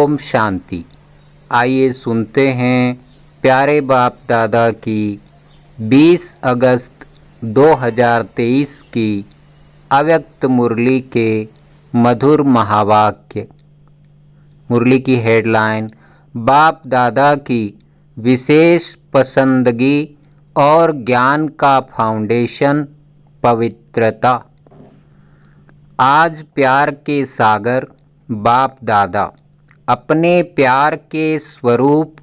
ओम शांति। आइए सुनते हैं प्यारे बाप दादा की 20 अगस्त 2023 की अव्यक्त मुरली के मधुर महावाक्य। मुरली की हेडलाइन, बाप दादा की विशेष पसंदगी और ज्ञान का फाउंडेशन, पवित्रता। आज प्यार के सागर बाप दादा अपने प्यार के स्वरूप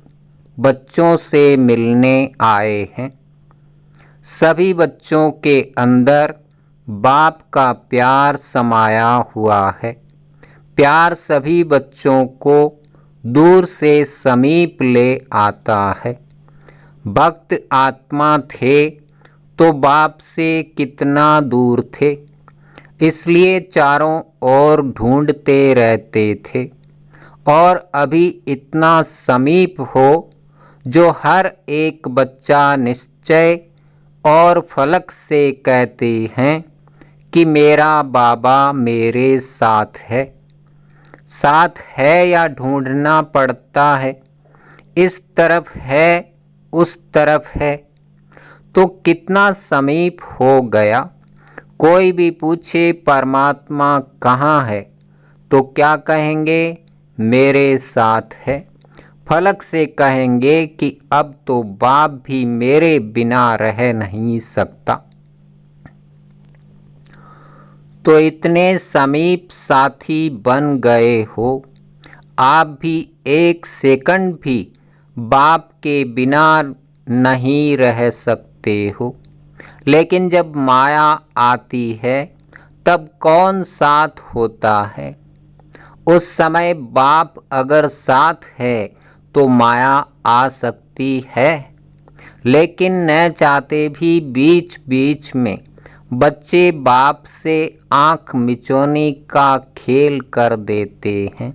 बच्चों से मिलने आए हैं। सभी बच्चों के अंदर बाप का प्यार समाया हुआ है। प्यार सभी बच्चों को दूर से समीप ले आता है। भक्त आत्मा थे तो बाप से कितना दूर थे, इसलिए चारों ओर ढूंढते रहते थे। और अभी इतना समीप हो जो हर एक बच्चा निश्चय और फलक से कहते हैं कि मेरा बाबा मेरे साथ है। साथ है या ढूंढना पड़ता है, इस तरफ है उस तरफ है, तो कितना समीप हो गया। कोई भी पूछे परमात्मा कहाँ है तो क्या कहेंगे? मेरे साथ है। फलक से कहेंगे कि अब तो बाप भी मेरे बिना रह नहीं सकता। तो इतने समीप साथी बन गए हो, आप भी एक सेकंड भी बाप के बिना नहीं रह सकते हो। लेकिन जब माया आती है तब कौन साथ होता है? उस समय बाप अगर साथ है तो माया आ सकती है। लेकिन न चाहते भी बीच बीच में बच्चे बाप से आँख मिचौनी का खेल कर देते हैं।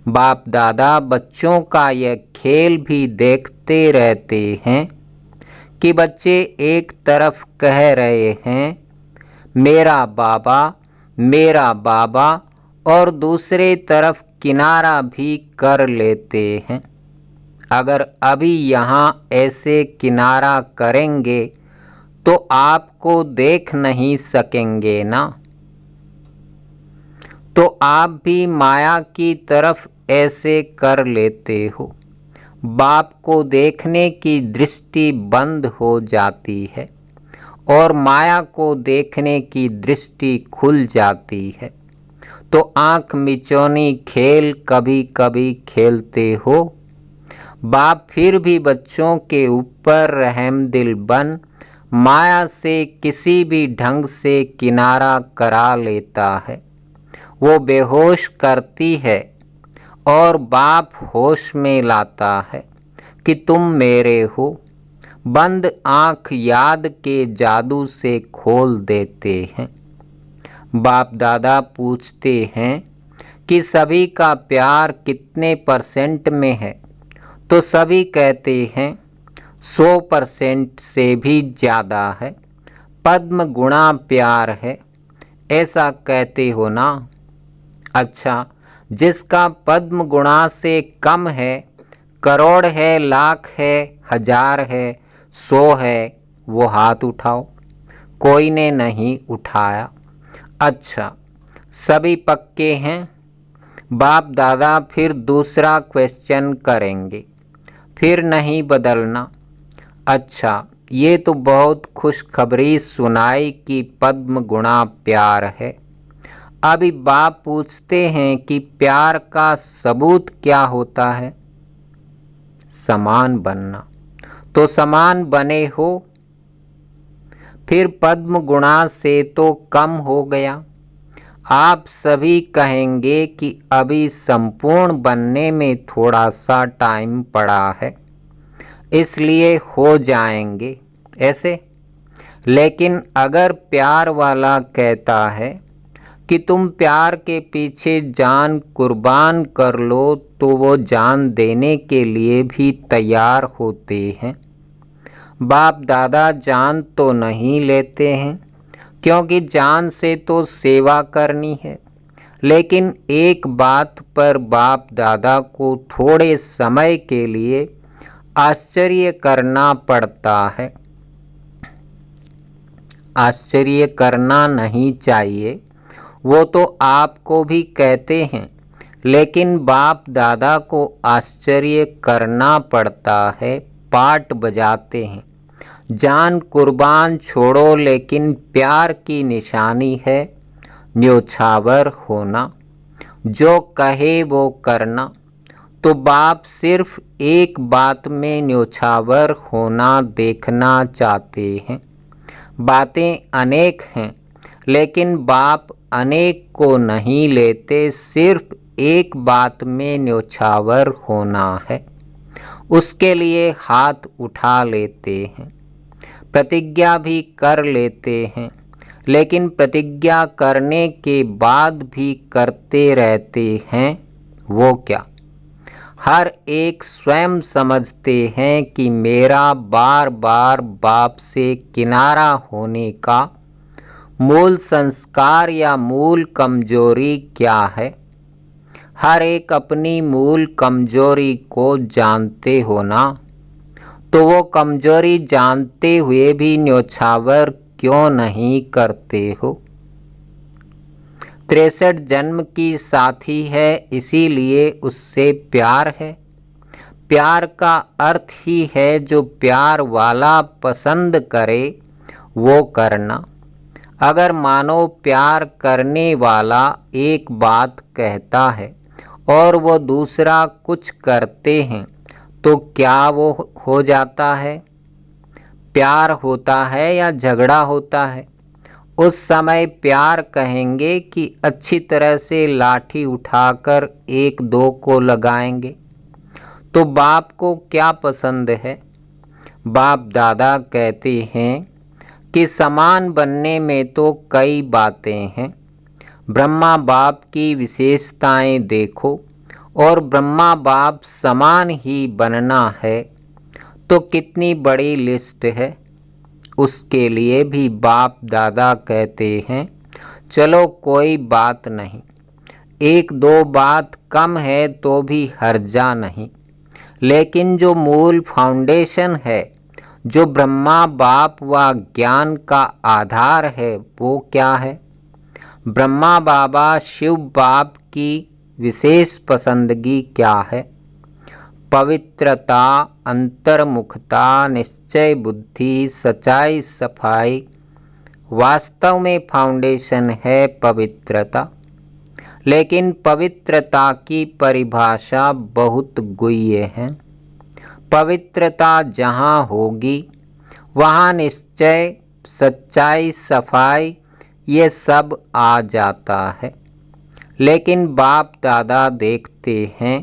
बाप दादा बच्चों का यह खेल भी देखते रहते हैं कि बच्चे एक तरफ कह रहे हैं मेरा बाबा, और दूसरे तरफ किनारा भी कर लेते हैं। अगर अभी यहाँ ऐसे किनारा करेंगे तो आपको देख नहीं सकेंगे ना। तो आप भी माया की तरफ ऐसे कर लेते हो। बाप को देखने की दृष्टि बंद हो जाती है और माया को देखने की दृष्टि खुल जाती है। तो आँख मिचौनी खेल कभी कभी खेलते हो। बाप फिर भी बच्चों के ऊपर रहमदिल बन माया से किसी भी ढंग से किनारा करा लेता है। वो बेहोश करती है और बाप होश में लाता है कि तुम मेरे हो। बंद आँख याद के जादू से खोल देते हैं। बाप दादा पूछते हैं कि सभी का प्यार कितने % में है, तो सभी कहते हैं 100% से भी ज़्यादा है। पद्म गुणा प्यार है, ऐसा कहते हो ना। अच्छा, जिसका पद्म गुणा से कम है, करोड़ है, लाख है, 1000 है, 100 है, वो हाथ उठाओ। कोई ने नहीं उठाया। अच्छा, सभी पक्के हैं। बाप दादा फिर दूसरा क्वेश्चन करेंगे, फिर नहीं बदलना। अच्छा, ये तो बहुत खुशखबरी सुनाई कि पद्म गुणा प्यार है। अभी बाप पूछते हैं कि प्यार का सबूत क्या होता है? समान बनना। तो समान बने हो, फिर पद्म गुणा से तो कम हो गया। आप सभी कहेंगे कि अभी संपूर्ण बनने में थोड़ा सा टाइम पड़ा है, इसलिए हो जाएंगे ऐसे। लेकिन अगर प्यार वाला कहता है कि तुम प्यार के पीछे जान कुर्बान कर लो, तो वो जान देने के लिए भी तैयार होते हैं। बाप दादा जान तो नहीं लेते हैं, क्योंकि जान से तो सेवा करनी है। लेकिन एक बात पर बाप दादा को थोड़े समय के लिए आश्चर्य करना पड़ता है। आश्चर्य करना नहीं चाहिए, वो तो आपको भी कहते हैं, लेकिन बाप दादा को आश्चर्य करना पड़ता है। पाठ बजाते हैं, जान कुर्बान छोड़ो, लेकिन प्यार की निशानी है न्योछावर होना। जो कहे वो करना। तो बाप सिर्फ एक बात में न्योछावर होना देखना चाहते हैं। बातें अनेक हैं, लेकिन बाप अनेक को नहीं लेते, सिर्फ एक बात में न्योछावर होना है। उसके लिए हाथ उठा लेते हैं, प्रतिज्ञा भी कर लेते हैं, लेकिन प्रतिज्ञा करने के बाद भी करते रहते हैं। वो क्या? हर एक स्वयं समझते हैं कि मेरा बार बार बाप से किनारा होने का मूल संस्कार या मूल कमजोरी क्या है। हर एक अपनी मूल कमजोरी को जानते हो ना, तो वो कमजोरी जानते हुए भी न्योछावर क्यों नहीं करते हो। 63 जन्म की साथी है, इसीलिए उससे प्यार है। प्यार का अर्थ ही है जो प्यार वाला पसंद करे वो करना। अगर मानो प्यार करने वाला एक बात कहता है और वो दूसरा कुछ करते हैं, तो क्या वो हो जाता है? प्यार होता है या झगड़ा होता है? उस समय प्यार कहेंगे कि अच्छी तरह से लाठी उठाकर एक दो को लगाएंगे। तो बाप को क्या पसंद है? बाप दादा कहते हैं कि समान बनने में तो कई बातें हैं। ब्रह्मा बाप की विशेषताएं देखो, और ब्रह्मा बाप समान ही बनना है तो कितनी बड़ी लिस्ट है। उसके लिए भी बाप दादा कहते हैं चलो कोई बात नहीं, एक दो बात कम है तो भी हर्जा नहीं। लेकिन जो मूल फाउंडेशन है, जो ब्रह्मा बाप व ज्ञान का आधार है, वो क्या है? ब्रह्मा बाबा शिव बाप की विशेष पसंदगी क्या है? पवित्रता, अंतर्मुखता, निश्चय बुद्धि, सच्चाई, सफाई। वास्तव में फाउंडेशन है पवित्रता, लेकिन पवित्रता की परिभाषा बहुत गुह्य है। पवित्रता जहाँ होगी वहाँ निश्चय, सच्चाई, सफाई ये सब आ जाता है। लेकिन बाप दादा देखते हैं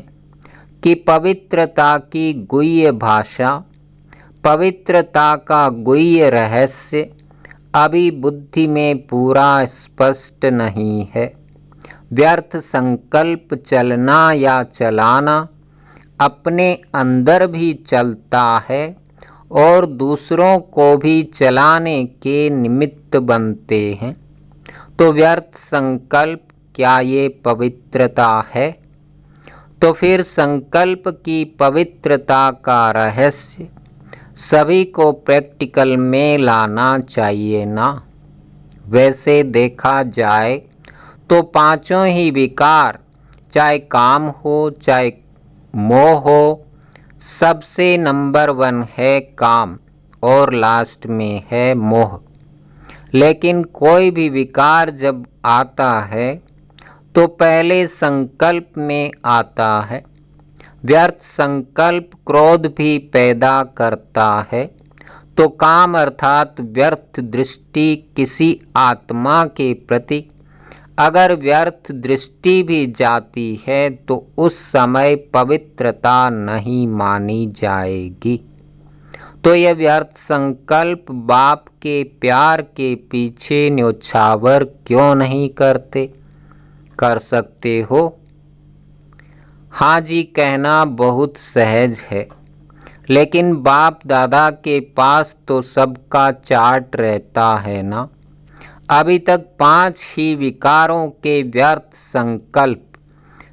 कि पवित्रता की गुह्य भाषा, पवित्रता का गुह्य रहस्य अभी बुद्धि में पूरा स्पष्ट नहीं है। व्यर्थ संकल्प चलना या चलाना अपने अंदर भी चलता है और दूसरों को भी चलाने के निमित्त बनते हैं। तो व्यर्थ संकल्प क्या ये पवित्रता है? तो फिर संकल्प की पवित्रता का रहस्य सभी को प्रैक्टिकल में लाना चाहिए ना। वैसे देखा जाए तो पांचों ही विकार, चाहे काम हो चाहे मोह हो, सबसे नंबर 1 है काम और लास्ट में है मोह। लेकिन कोई भी विकार जब आता है तो पहले संकल्प में आता है। व्यर्थ संकल्प क्रोध भी पैदा करता है। तो काम अर्थात व्यर्थ दृष्टि किसी आत्मा के प्रति अगर व्यर्थ दृष्टि भी जाती है तो उस समय पवित्रता नहीं मानी जाएगी। तो यह व्यर्थ संकल्प बाप के प्यार के पीछे न्योछावर क्यों नहीं करते? कर सकते हो। हाँ जी कहना बहुत सहज है, लेकिन बाप दादा के पास तो सबका चार्ट रहता है ना। अभी तक 5 ही विकारों के व्यर्थ संकल्प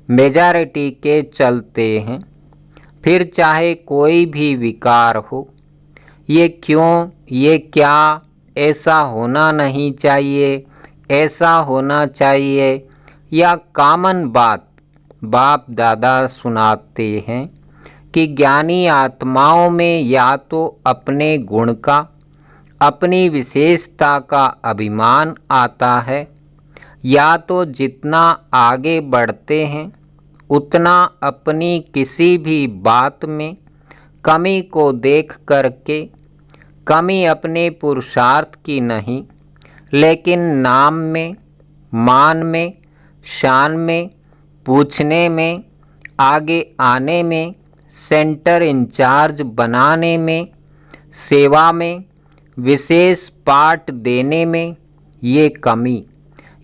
मेजॉरिटी के चलते हैं। फिर चाहे कोई भी विकार हो, ये क्यों, ये क्या, ऐसा होना नहीं चाहिए, ऐसा होना चाहिए, या कॉमन बात बाप दादा सुनाते हैं कि ज्ञानी आत्माओं में या तो अपने गुण का, अपनी विशेषता का अभिमान आता है, या तो जितना आगे बढ़ते हैं उतना अपनी किसी भी बात में कमी को देख करके, कमी अपने पुरुषार्थ की नहीं लेकिन नाम में, मान में, शान में, पूछने में, आगे आने में, सेंटर इंचार्ज बनाने में, सेवा में, विशेष पाठ देने में, ये कमी,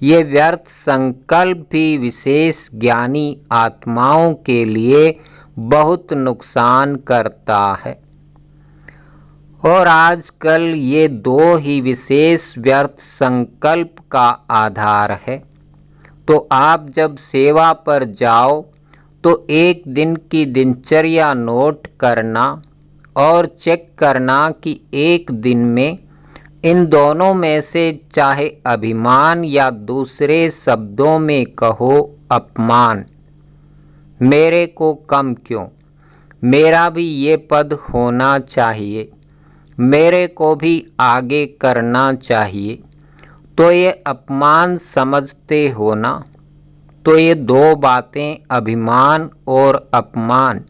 ये व्यर्थ संकल्प भी विशेष ज्ञानी आत्माओं के लिए बहुत नुकसान करता है। और आजकल ये 2 ही विशेष व्यर्थ संकल्प का आधार है। तो आप जब सेवा पर जाओ तो एक दिन की दिनचर्या नोट करना और चेक करना कि एक दिन में इन दोनों में से चाहे अभिमान या दूसरे शब्दों में कहो अपमान, मेरे को कम क्यों, मेरा भी ये पद होना चाहिए, मेरे को भी आगे करना चाहिए, तो ये अपमान समझते हो ना। तो ये 2 बातें, अभिमान और अपमान,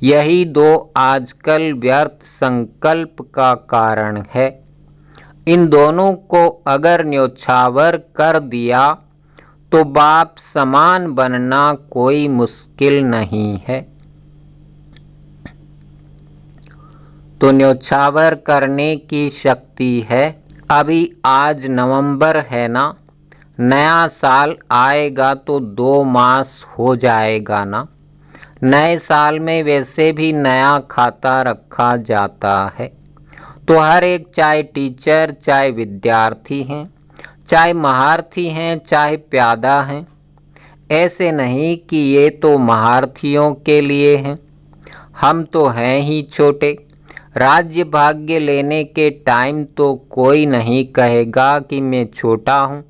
यही 2 आजकल व्यर्थ संकल्प का कारण है। इन दोनों को अगर न्योछावर कर दिया तो बाप समान बनना कोई मुश्किल नहीं है। तो न्योछावर करने की शक्ति है। अभी आज नवंबर है ना, नया साल आएगा तो 2 मास हो जाएगा ना। नए साल में वैसे भी नया खाता रखा जाता है। तो हर एक, चाहे टीचर, चाहे विद्यार्थी हैं, चाहे महारथी हैं, चाहे प्यादा हैं, ऐसे नहीं कि ये तो महारथियों के लिए हैं, हम तो हैं ही छोटे। राज्य भाग्य लेने के टाइम तो कोई नहीं कहेगा कि मैं छोटा हूँ।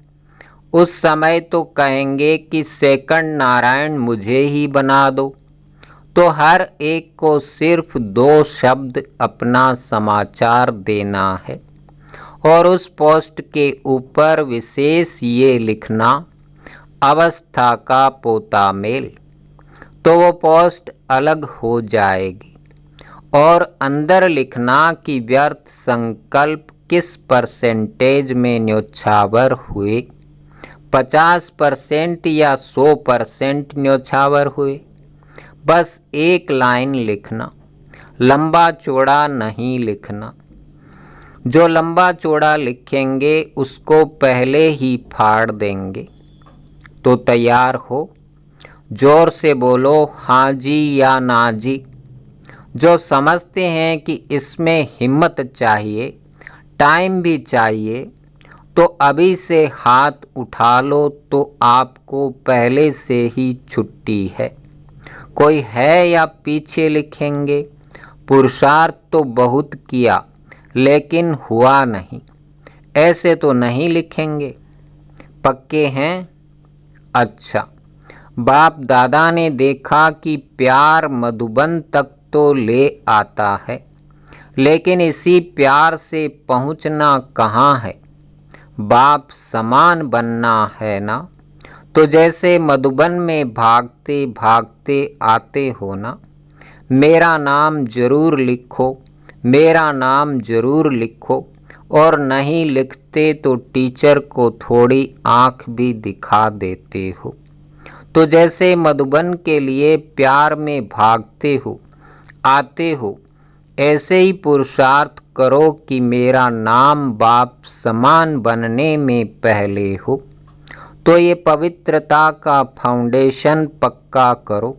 उस समय तो कहेंगे कि सेकंड नारायण मुझे ही बना दो। तो हर एक को सिर्फ 2 शब्द अपना समाचार देना है और उस पोस्ट के ऊपर विशेष ये लिखना, अवस्था का पोता मेल। तो वो पोस्ट अलग हो जाएगी। और अंदर लिखना कि व्यर्थ संकल्प किस परसेंटेज में न्योछावर हुए, 50% या 100% न्योछावर हुए। बस एक लाइन लिखना, लंबा चौड़ा नहीं लिखना। जो लंबा चौड़ा लिखेंगे उसको पहले ही फाड़ देंगे। तो तैयार हो, जोर से बोलो हाँ जी या ना जी। जो समझते हैं कि इसमें हिम्मत चाहिए, टाइम भी चाहिए, तो अभी से हाथ उठा लो तो आपको पहले से ही छुट्टी है। कोई है या पीछे लिखेंगे? पुरुषार्थ तो बहुत किया लेकिन हुआ नहीं, ऐसे तो नहीं लिखेंगे। पक्के हैं? अच्छा, बाप दादा ने देखा कि प्यार मधुबन तक तो ले आता है, लेकिन इसी प्यार से पहुंचना कहाँ है? बाप समान बनना है ना। तो जैसे मधुबन में भागते भागते आते हो ना, मेरा नाम जरूर लिखो, मेरा नाम जरूर लिखो, और नहीं लिखते तो टीचर को थोड़ी आँख भी दिखा देते हो। तो जैसे मधुबन के लिए प्यार में भागते हो, आते हो, ऐसे ही पुरुषार्थ करो कि मेरा नाम बाप समान बनने में पहले हो। तो ये पवित्रता का फाउंडेशन पक्का करो।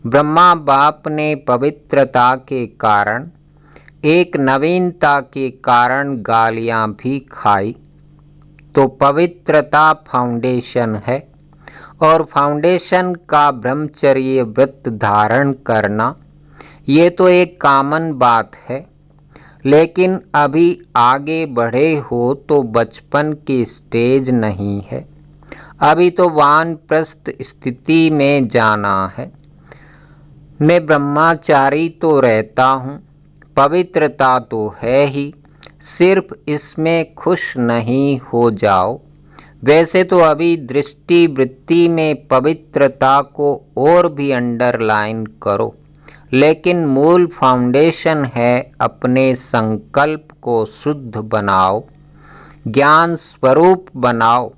ब्रह्मा बाप ने पवित्रता के कारण, एक नवीनता के कारण गालियाँ भी खाई। तो पवित्रता फाउंडेशन है और फाउंडेशन का ब्रह्मचर्य व्रत धारण करना ये तो एक कॉमन बात है। लेकिन अभी आगे बढ़े हो तो बचपन की स्टेज नहीं है, अभी तो वानप्रस्थ स्थिति में जाना है। मैं ब्रह्मचारी तो रहता हूँ, पवित्रता तो है ही, सिर्फ इसमें खुश नहीं हो जाओ। वैसे तो अभी दृष्टि वृत्ति में पवित्रता को और भी अंडरलाइन करो, लेकिन मूल फाउंडेशन है अपने संकल्प को शुद्ध बनाओ, ज्ञान स्वरूप बनाओ,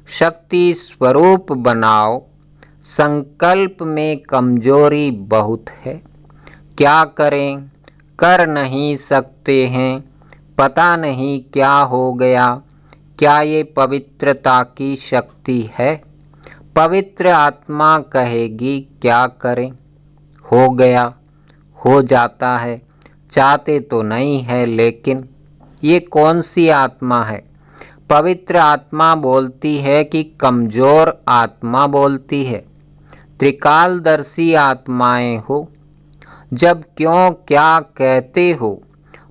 शक्ति स्वरूप बनाओ। संकल्प में कमजोरी बहुत है, क्या करें, कर नहीं सकते हैं, पता नहीं क्या हो गया। क्या ये पवित्रता की शक्ति है? पवित्र आत्मा कहेगी क्या करें, हो गया, हो जाता है, चाहते तो नहीं है। लेकिन ये कौन सी आत्मा है? पवित्र आत्मा बोलती है कि कमज़ोर आत्मा बोलती है? त्रिकालदर्शी आत्माएं हो। जब क्यों क्या कहते हो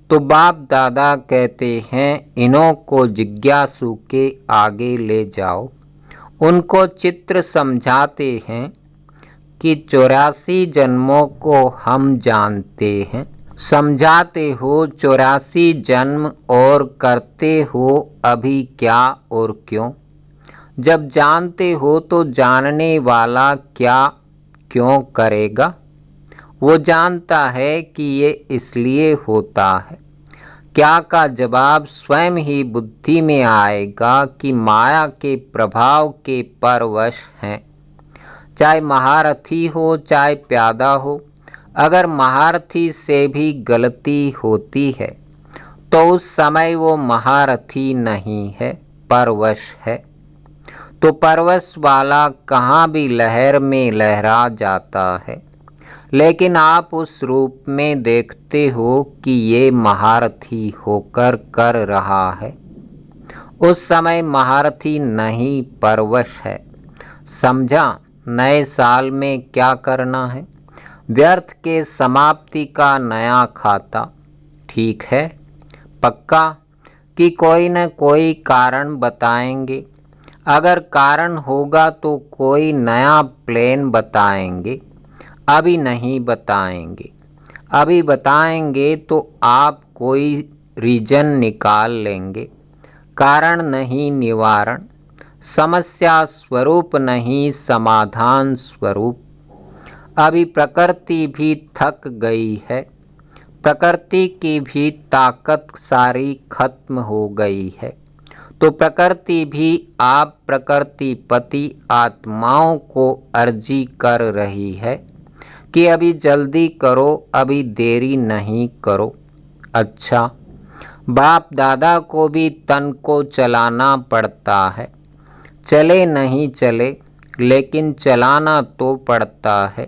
तो बाप दादा कहते हैं इन्हों को जिज्ञासु के आगे ले जाओ। उनको चित्र समझाते हैं कि 84 जन्मों को हम जानते हैं। समझाते हो 84 जन्म और करते हो अभी क्या और क्यों। जब जानते हो तो जानने वाला क्या क्यों करेगा? वो जानता है कि ये इसलिए होता है। क्या का जवाब स्वयं ही बुद्धि में आएगा कि माया के प्रभाव के परवश हैं। चाहे महारथी हो चाहे प्यादा हो, अगर महारथी से भी गलती होती है तो उस समय वो महारथी नहीं है, परवश है। तो परवश वाला कहाँ भी लहर में लहरा जाता है, लेकिन आप उस रूप में देखते हो कि ये महारथी होकर कर रहा है। उस समय महारथी नहीं, परवश है। समझा? नए साल में क्या करना है? व्यर्थ के समाप्ति का नया खाता। ठीक है, पक्का कि कोई न कोई कारण बताएंगे। अगर कारण होगा तो कोई नया प्लान बताएंगे, अभी नहीं बताएंगे। अभी बताएंगे तो आप कोई रीजन निकाल लेंगे। कारण नहीं निवारण, समस्या स्वरूप नहीं समाधान स्वरूप। अभी प्रकृति भी थक गई है, प्रकृति की भी ताकत सारी खत्म हो गई है। तो प्रकृति भी आप प्रकृतिपति आत्माओं को अर्जी कर रही है कि अभी जल्दी करो, अभी देरी नहीं करो। अच्छा, बाप दादा को भी तन को चलाना पड़ता है, चले नहीं चले लेकिन चलाना तो पड़ता है,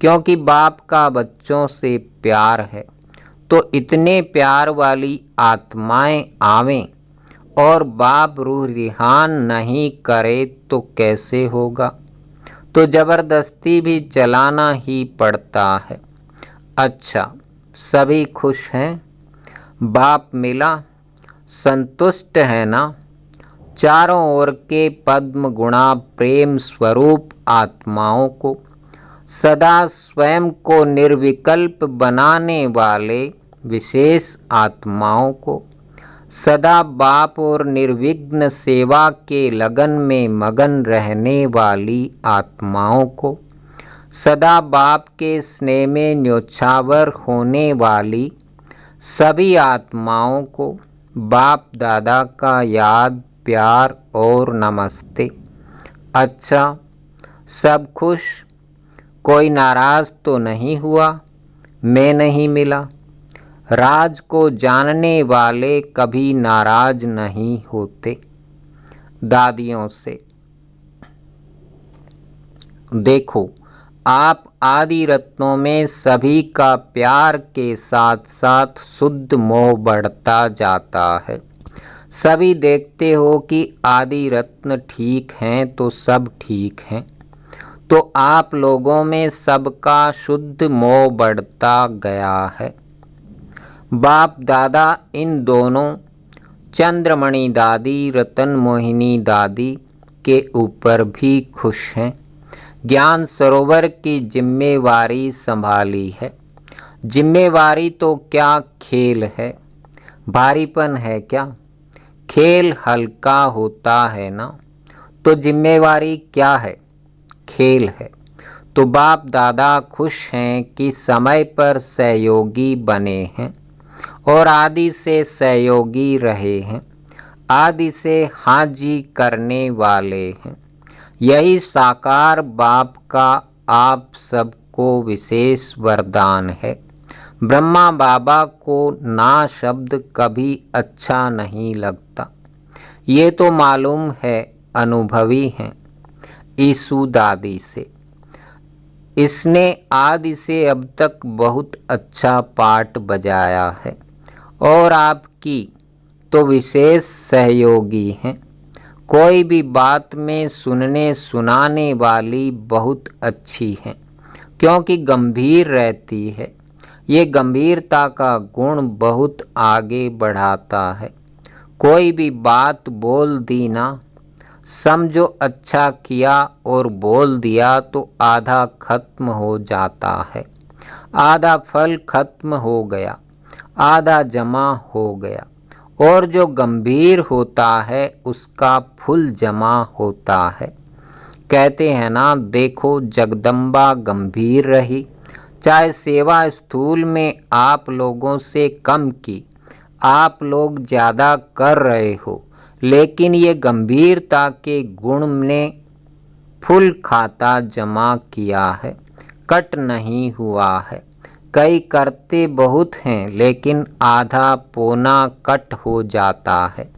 क्योंकि बाप का बच्चों से प्यार है। तो इतने प्यार वाली आत्माएं आवें और बाप रूह रिहान नहीं करे तो कैसे होगा? तो ज़बरदस्ती भी चलाना ही पड़ता है। अच्छा, सभी खुश हैं? बाप मिला, संतुष्ट है ना? चारों ओर के पद्म गुणा प्रेम स्वरूप आत्माओं को, सदा स्वयं को निर्विकल्प बनाने वाले विशेष आत्माओं को, सदा बाप और निर्विघ्न सेवा के लगन में मगन रहने वाली आत्माओं को, सदा बाप के स्नेह में न्योछावर होने वाली सभी आत्माओं को बाप दादा का याद, प्यार और नमस्ते। अच्छा, सब खुश? कोई नाराज़ तो नहीं हुआ? मैं नहीं मिला। राज को जानने वाले कभी नाराज नहीं होते। दादियों से देखो, आप आदि रत्नों में सभी का प्यार के साथ साथ शुद्ध मोह बढ़ता जाता है। सभी देखते हो कि आदि रत्न ठीक हैं तो सब ठीक हैं। तो आप लोगों में सबका शुद्ध मोह बढ़ता गया है। बाप दादा इन दोनों चंद्रमणि दादी, रतन मोहिनी दादी के ऊपर भी खुश हैं। ज्ञान सरोवर की जिम्मेवारी संभाली है। जिम्मेवारी तो क्या खेल है, भारीपन है क्या? खेल हल्का होता है ना, तो जिम्मेवारी क्या है? खेल है। तो बाप दादा खुश हैं कि समय पर सहयोगी बने हैं और आदि से सहयोगी रहे हैं, आदि से हाजी करने वाले हैं। यही साकार बाप का आप सबको विशेष वरदान है। ब्रह्मा बाबा को ना शब्द कभी अच्छा नहीं लगता, ये तो मालूम है, अनुभवी हैं। ईसु दादी से इसने आदि से अब तक बहुत अच्छा पाठ बजाया है और आपकी तो विशेष सहयोगी हैं। कोई भी बात में सुनने सुनाने वाली बहुत अच्छी हैं, क्योंकि गंभीर रहती है। ये गंभीरता का गुण बहुत आगे बढ़ाता है। कोई भी बात बोल दी ना, समझो अच्छा किया और बोल दिया तो आधा खत्म हो जाता है। आधा फल खत्म हो गया, आधा जमा हो गया, और जो गंभीर होता है उसका फुल जमा होता है। कहते हैं ना, देखो जगदम्बा गंभीर रही, चाहे सेवा स्थूल में आप लोगों से कम की, आप लोग ज़्यादा कर रहे हो, लेकिन ये गंभीरता के गुण ने फुल खाता जमा किया है, कट नहीं हुआ है। कई करते बहुत हैं लेकिन आधा पौना कट हो जाता है।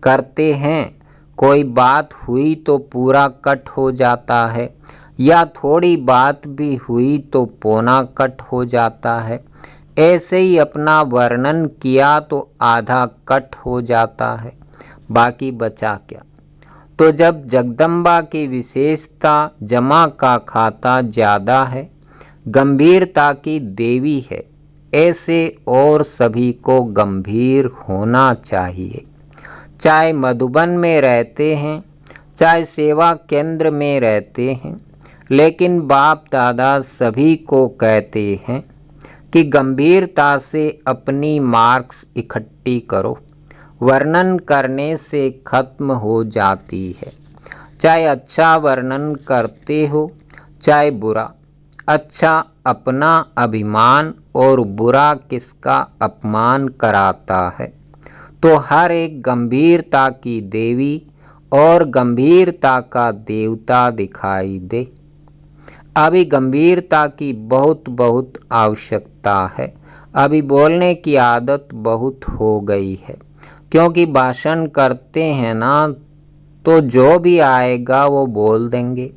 करते हैं, कोई बात हुई तो पूरा कट हो जाता है, या थोड़ी बात भी हुई तो पौना कट हो जाता है। ऐसे ही अपना वर्णन किया तो आधा कट हो जाता है, बाकी बचा क्या? तो जब जगदम्बा की विशेषता जमा का खाता ज़्यादा है, गंभीरता की देवी है, ऐसे और सभी को गंभीर होना चाहिए। चाहे मधुबन में रहते हैं, चाहे सेवा केंद्र में रहते हैं, लेकिन बाप दादा सभी को कहते हैं कि गंभीरता से अपनी मार्क्स इकट्ठी करो। वर्णन करने से खत्म हो जाती है। चाहे अच्छा वर्णन करते हो, चाहे बुरा। अच्छा अपना अभिमान और बुरा किसका अपमान कराता है। तो हर एक गंभीरता की देवी और गंभीरता का देवता दिखाई दे। अभी गंभीरता की बहुत बहुत आवश्यकता है। अभी बोलने की आदत बहुत हो गई है, क्योंकि भाषण करते हैं ना, तो जो भी आएगा वो बोल देंगे,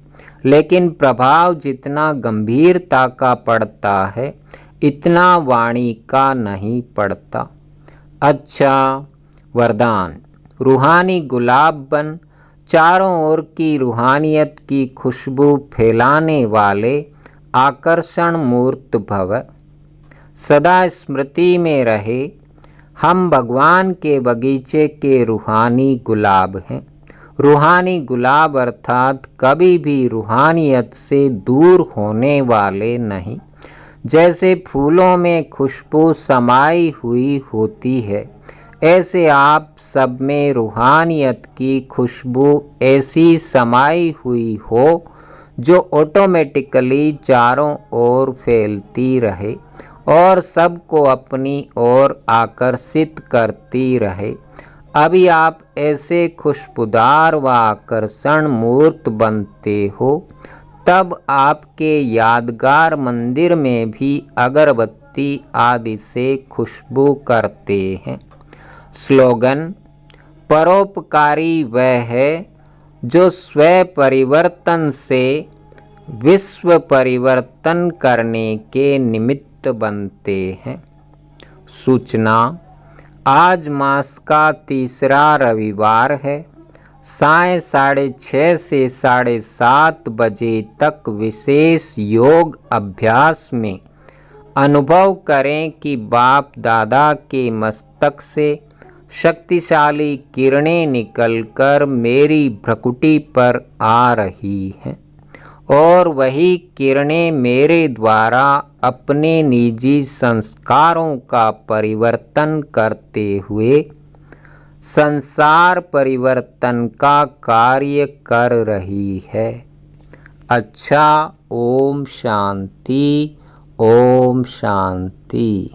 लेकिन प्रभाव जितना गंभीरता का पड़ता है इतना वाणी का नहीं पड़ता। अच्छा वरदान, रूहानी गुलाब बन, चारों ओर की रूहानियत की खुशबू फैलाने वाले आकर्षण मूर्त भव। सदा स्मृति में रहे, हम भगवान के बगीचे के रूहानी गुलाब हैं। रूहानी गुलाब अर्थात कभी भी रूहानियत से दूर होने वाले नहीं। जैसे फूलों में खुशबू समाई हुई होती है, ऐसे आप सब में रूहानियत की खुशबू ऐसी समाई हुई हो जो ऑटोमेटिकली चारों ओर फैलती रहे और सबको अपनी ओर आकर्षित करती रहे। अभी आप ऐसे खुशबूदार व आकर्षण मूर्त बनते हो, तब आपके यादगार मंदिर में भी अगरबत्ती आदि से खुशबू करते हैं। स्लोगन, परोपकारी वह है जो स्वयं परिवर्तन से विश्व परिवर्तन करने के निमित्त बनते हैं। सूचना, आज मास का तीसरा रविवार है। साय 6:30 से 7:30 बजे तक विशेष योग अभ्यास में अनुभव करें कि बाप दादा के मस्तक से शक्तिशाली किरणें निकलकर मेरी भ्रुकुटी पर आ रही हैं और वही किरणें मेरे द्वारा अपने निजी संस्कारों का परिवर्तन करते हुए संसार परिवर्तन का कार्य कर रही है। अच्छा, ओम शांति, ओम शांति।